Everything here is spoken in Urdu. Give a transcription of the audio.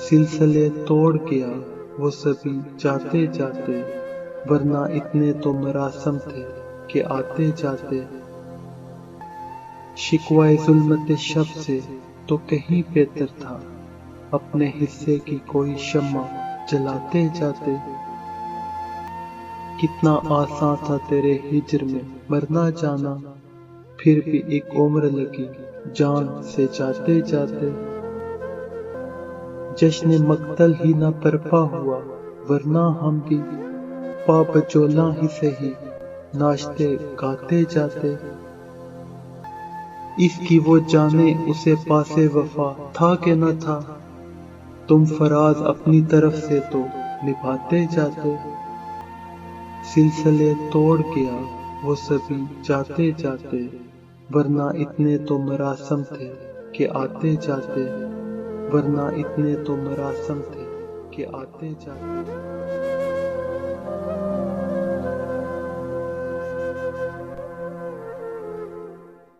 سلسلے توڑ گیا وہ سبھی جاتے جاتے، ورنہ اتنے تو مراسم تھے کہ آتے جاتے۔ شکوائے ظلمت شب سے تو کہیں بہتر تھا، اپنے حصے کی کوئی شمع جلاتے جاتے۔ کتنا آسان تھا تیرے ہجر میں مرنا جانا، پھر بھی ایک عمر لگی جان سے جاتے جاتے۔ جشن مقتل ہی نہ برپا ہوا، ورنہ ہم بھی پا بجولاں ہی سہی ناچتے گاتے جاتے۔ اس کی وہ جانے اسے پاسے وفا تھا کہ نہ تھا، تم فراز اپنی طرف سے تو نبھاتے جاتے۔ سلسلے توڑ گیا وہ سبھی جاتے جاتے، ورنہ اتنے تو مراسم تھے کہ آتے جاتے، ورنہ اتنے تو مراسم تھے کہ آتے جاتے۔